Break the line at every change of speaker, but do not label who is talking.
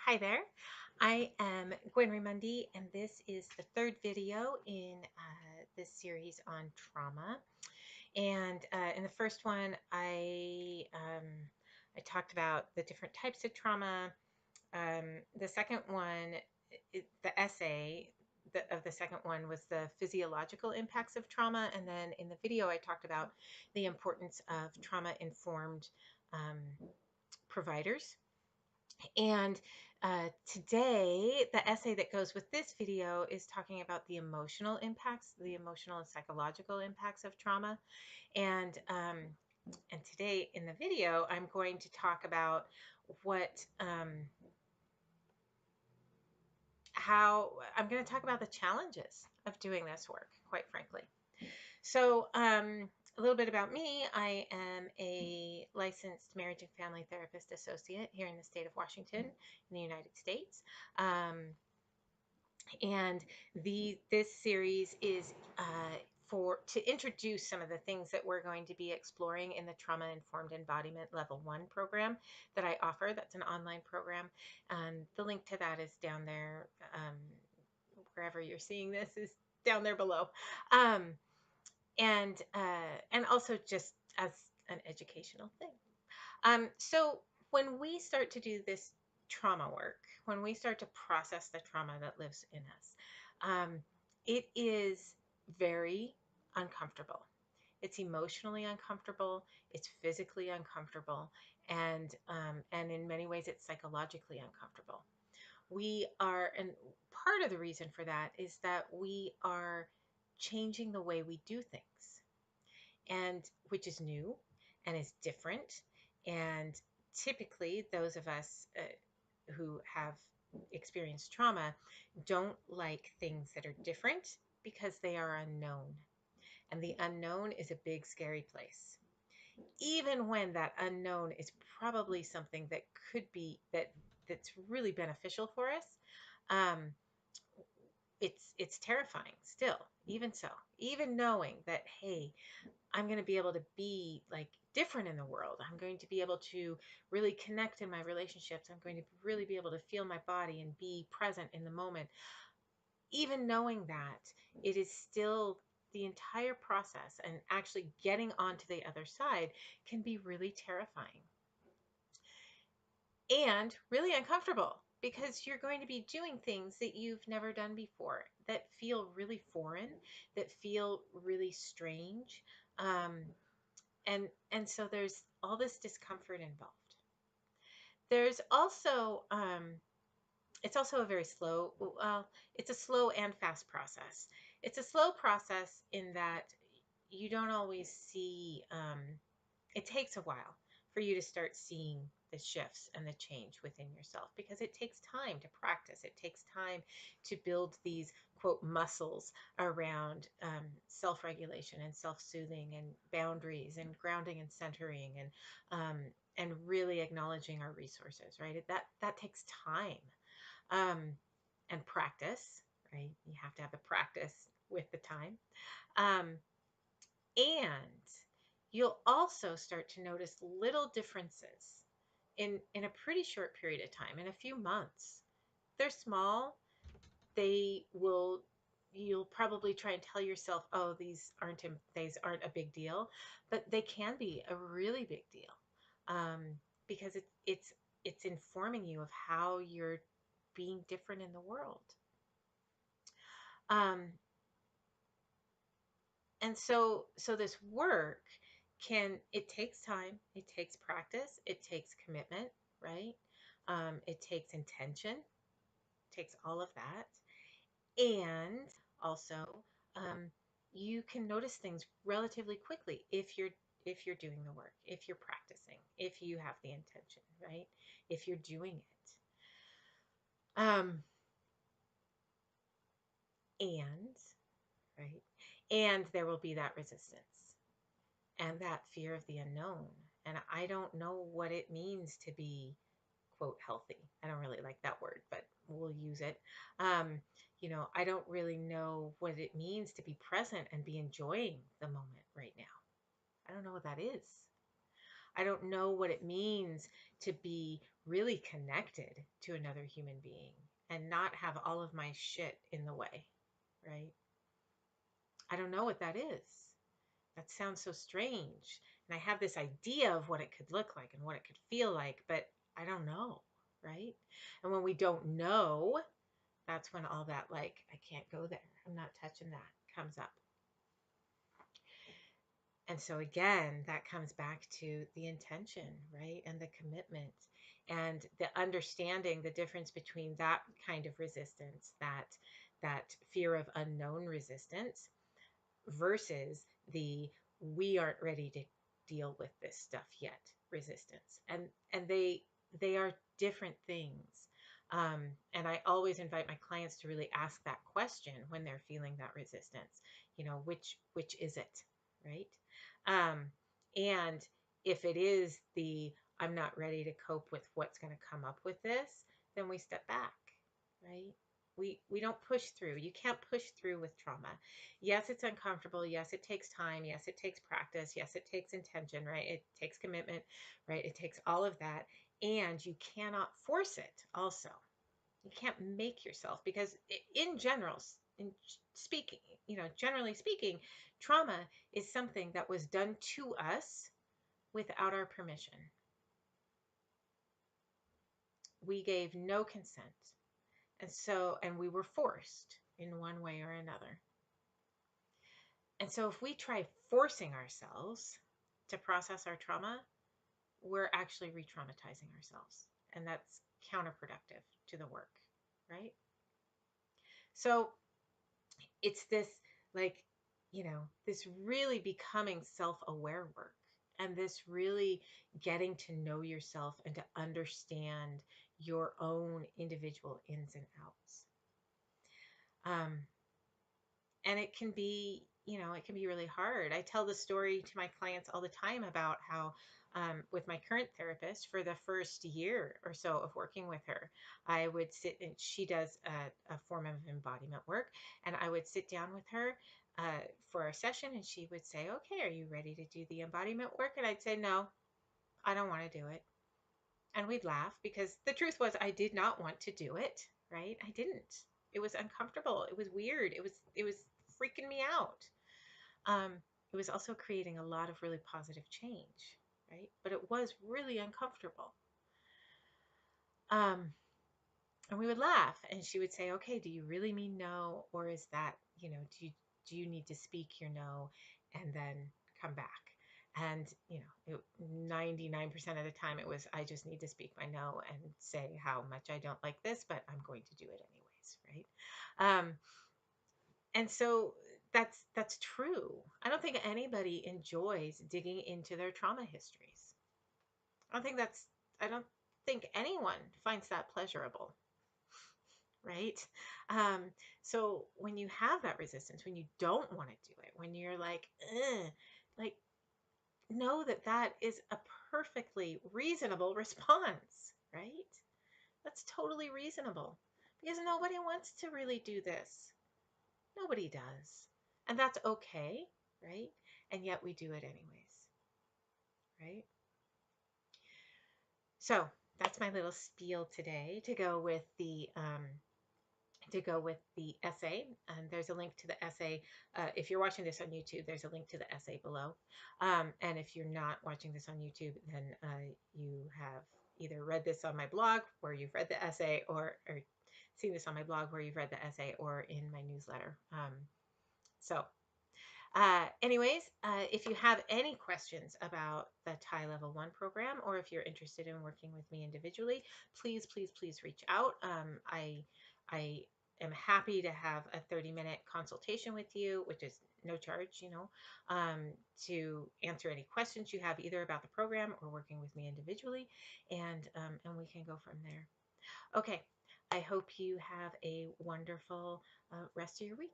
Hi there. I am Gwen Raimondi, and this is the third video in this series on trauma. And in the first one, I talked about the different types of trauma. The second one, the essay of the second one was the physiological impacts of trauma, and then in the video, I talked about the importance of trauma-informed providers. And today, the essay that goes with this video is talking about the emotional impacts, the emotional and psychological impacts of trauma. And today in the video, I'm going to talk about how I'm going to talk about the challenges of doing this work, quite frankly. So, a little bit about me. I am a licensed marriage and family therapist associate here in the state of Washington in the United States. And this series is to introduce some of the things that we're going to be exploring in the Trauma Informed Embodiment Level 1 program that I offer. That's an online program. The link to that is down there. Wherever you're seeing this is down there below. And also just as an educational thing. So when we start to do this trauma work, when we start to process the trauma that lives in us, it is very uncomfortable. It's emotionally uncomfortable. It's physically uncomfortable, and in many ways, it's psychologically uncomfortable. And part of the reason for that is that we are changing the way we do things, and which is new and is different. And typically, those of us who have experienced trauma don't like things that are different because they are unknown. And the unknown is a big, scary place. Even when that unknown is probably something that could be that's really beneficial for us, um, it's terrifying still. Even so, even knowing that, hey, I'm going to be able to be like different in the world. I'm going to be able to really connect in my relationships. I'm going to really be able to feel my body and be present in the moment. Even knowing that, it is still the entire process, and actually getting onto the other side can be really terrifying and really uncomfortable, because you're going to be doing things that you've never done before, that feel really foreign, that feel really strange. Um, and so there's all this discomfort involved. There's also it's also a very slow, well, it's a slow and fast process. It's a slow process in that you don't always see, it takes a while for you to start seeing the shifts and the change within yourself, because it takes time to practice. It takes time to build these, quote, muscles around self-regulation and self-soothing and boundaries and grounding and centering, and really acknowledging our resources, right? That takes time, and practice, right? You have to have the practice with the time. Um, and you'll also start to notice little differences in a pretty short period of time, in a few months. They're small. You'll probably try and tell yourself, oh, these aren't a big deal, but they can be a really big deal, um, because it's informing you of how you're being different in the world. Um, and so this work it takes time, it takes practice, it takes commitment, right? It takes intention, takes all of that. And also, um, you can notice things relatively quickly if you're doing the work, if you're practicing, if you have the intention, right? If you're doing it. And right, and there will be that resistance and that fear of the unknown. And I don't know what it means to be, quote, healthy. I don't really like that word, but we'll use it. I don't really know what it means to be present and be enjoying the moment right now. I don't know what that is. I don't know what it means to be really connected to another human being and not have all of my shit in the way, right? I don't know what that is. That sounds so strange. And I have this idea of what it could look like and what it could feel like, but I don't know, right? And when we don't know, that's when all that, like, I can't go there, I'm not touching that, comes up. And so again, that comes back to the intention, right? And the commitment and the understanding the difference between that kind of resistance, that fear of unknown resistance versus the we aren't ready to deal with this stuff yet resistance. And they are different things. And I always invite my clients to really ask that question when they're feeling that resistance. Which is it, right? Um, and if it is the I'm not ready to cope with what's going to come up with this, then we step back, right? We don't push through. You can't push through with trauma. Yes, it's uncomfortable. Yes, it takes time. Yes, it takes practice. Yes, it takes intention, right? It takes commitment, right? It takes all of that. And you cannot force it also. You can't make yourself because in general, in speaking, generally speaking, trauma is something that was done to us without our permission. We gave no consent. And we were forced in one way or another. And so if we try forcing ourselves to process our trauma, we're actually re-traumatizing ourselves. And that's counterproductive to the work, right? So it's this, like, this really becoming self-aware work, and this really getting to know yourself and to understand your own individual ins and outs. And it can be really hard. I tell the story to my clients all the time about how, with my current therapist, for the first year or so of working with her, I would sit and she does a form of embodiment work, and I would sit down with her for a session, and she would say, "Okay, are you ready to do the embodiment work?" And I'd say, "No, I don't want to do it." And we'd laugh because the truth was I did not want to do it, right? I didn't. It was uncomfortable. It was weird. It was freaking me out. Um, it was also creating a lot of really positive change, right? But it was really uncomfortable. Um, and we would laugh, and she would say, "Okay, do you really mean no, or is that, do you need to speak your no and then come back?" And 99% of the time it was, I just need to speak my no and say how much I don't like this, but I'm going to do it anyways, right? And so that's true. I don't think anybody enjoys digging into their trauma histories. I don't think anyone finds that pleasurable, right? Um, so when you have that resistance, when you don't want to do it, when you're like, ugh, like, know that that is a perfectly reasonable response, right? That's totally reasonable because nobody wants to really do this. Nobody does. And that's okay, right? And yet we do it anyways, right? So that's my little spiel today to go with the essay. And there's a link to the essay. If you're watching this on YouTube, there's a link to the essay below. And if you're not watching this on YouTube, then you have either read this on my blog where you've read the essay, or seen this on my blog where you've read the essay, or in my newsletter. Anyways, if you have any questions about the TIE Level 1 program, or if you're interested in working with me individually, please, please, please reach out. I am happy to have a 30-minute consultation with you, which is no charge, to answer any questions you have either about the program or working with me individually, and we can go from there. Okay, I hope you have a wonderful rest of your week.